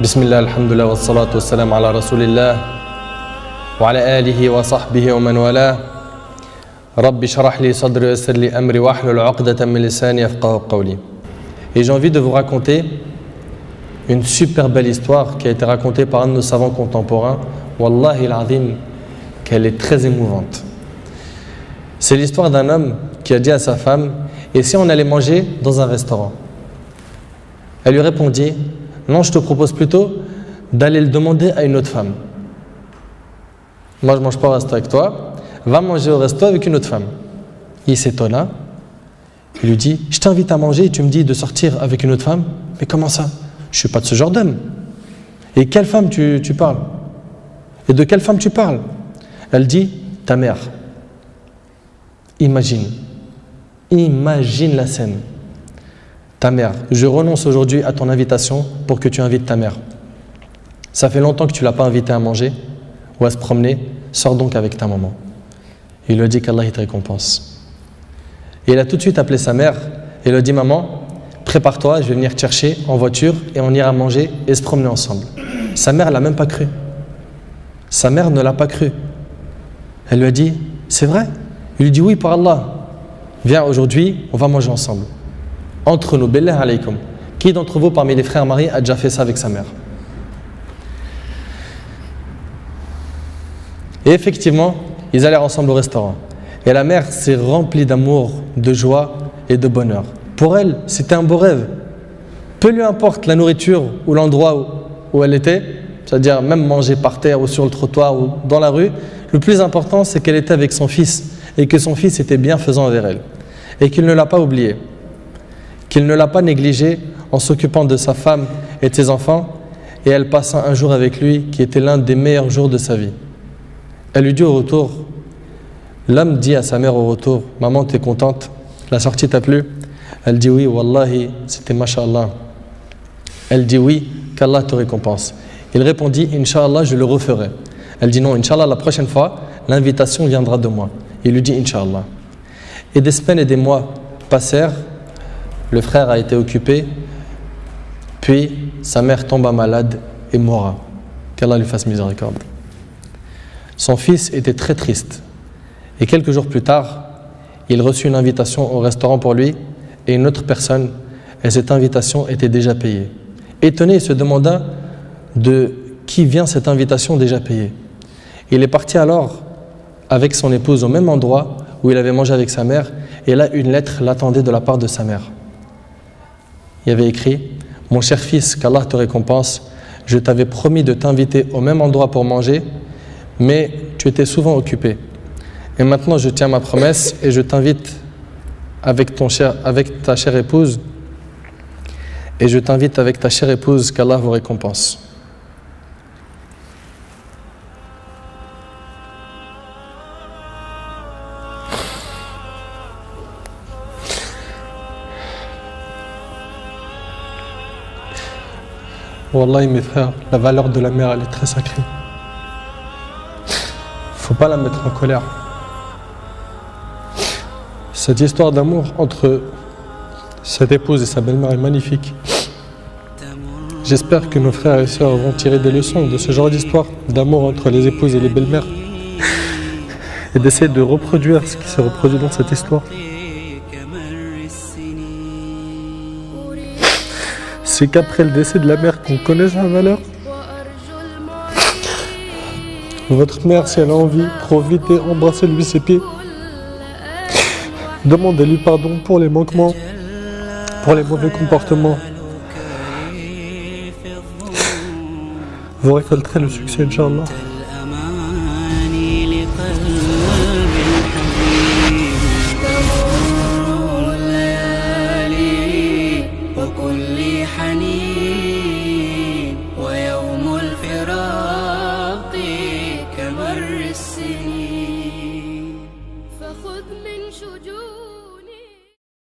Bismillah, alhamdulillah, wa salatu wa salam ala rasulillah wa ala alihi wa sahbihi wa man wala. Rabbi shrah li sadri wa yassir li amri wa hlul 'uqdatan min lisani yafqahu qawli. Et j'ai envie de vous raconter une super belle histoire qui a été racontée par un de nos savants contemporains. Wallahi al-azim, qu'elle est très émouvante. C'est l'histoire d'un homme qui a dit à sa femme: et si on allait manger dans un restaurant? Elle lui répondit: non, je te propose plutôt d'aller le demander à une autre femme. Moi, je ne mange pas au resto avec toi, va manger au resto avec une autre femme. Il s'étonna, il lui dit: je t'invite à manger et tu me dis de sortir avec une autre femme? Mais comment ça? Je ne suis pas de ce genre d'homme. Et quelle femme tu parles? Et de quelle femme tu parles? Elle dit: ta mère. Imagine la scène. Ta mère, je renonce aujourd'hui à ton invitation pour que tu invites ta mère. Ça fait longtemps que tu ne l'as pas invitée à manger ou à se promener, sors donc avec ta maman. Il lui a dit qu'Allah te récompense. Et il a tout de suite appelé sa mère et lui a dit: maman, prépare-toi, je vais venir te chercher en voiture et on ira manger et se promener ensemble. Sa mère ne l'a même pas cru. Sa mère ne l'a pas cru. Elle lui a dit: c'est vrai? Il lui dit: oui, par Allah. Viens aujourd'hui, on va manger ensemble. Entre nous, billah alaykum. Qui d'entre vous parmi les frères mariés a déjà fait ça avec sa mère? Et effectivement, ils allèrent ensemble au restaurant. Et la mère s'est remplie d'amour, de joie et de bonheur. Pour elle, c'était un beau rêve. Peu lui importe la nourriture ou l'endroit où elle était, c'est-à-dire même manger par terre ou sur le trottoir ou dans la rue, le plus important, c'est qu'elle était avec son fils et que son fils était bienfaisant envers elle et qu'il ne l'a pas oublié, qu'il ne l'a pas négligé en s'occupant de sa femme et de ses enfants, et elle passa un jour avec lui qui était l'un des meilleurs jours de sa vie. Elle lui dit au retour, l'homme dit à sa mère au retour: maman, t'es contente? La sortie t'a plu? Elle dit: oui, wallahi, c'était masha'Allah. Elle dit: oui, qu'Allah te récompense. Il répondit: Inch'Allah, je le referai. Elle dit: non, Inch'Allah, la prochaine fois, l'invitation viendra de moi. Il lui dit: Inch'Allah. Et des semaines et des mois passèrent, le frère a été occupé, puis sa mère tomba malade et mourra. Qu'Allah lui fasse miséricorde. Son fils était très triste. Et quelques jours plus tard, il reçut une invitation au restaurant pour lui et une autre personne, et cette invitation était déjà payée. Étonné, il se demanda de qui vient cette invitation déjà payée. Il est parti alors avec son épouse au même endroit où il avait mangé avec sa mère, et là une lettre l'attendait de la part de sa mère. Il y avait écrit: mon cher fils, qu'Allah te récompense, je t'avais promis de t'inviter au même endroit pour manger, mais tu étais souvent occupé. Et maintenant je tiens ma promesse et je t'invite avec ta chère épouse, et je t'invite avec ta chère épouse, qu'Allah vous récompense. Wallahi mes frères, la valeur de la mère, elle est très sacrée. Faut pas la mettre en colère. Cette histoire d'amour entre cette épouse et sa belle-mère est magnifique. J'espère que nos frères et sœurs vont tirer des leçons de ce genre d'histoire d'amour entre les épouses et les belles-mères et d'essayer de reproduire ce qui s'est reproduit dans cette histoire. C'est qu'après le décès de la mère qu'on connaît sa valeur. Votre mère, si elle a envie, profitez, embrassez-lui ses pieds. Demandez-lui pardon pour les manquements, pour les mauvais comportements. Vous récolterez le succès, Inch'Allah.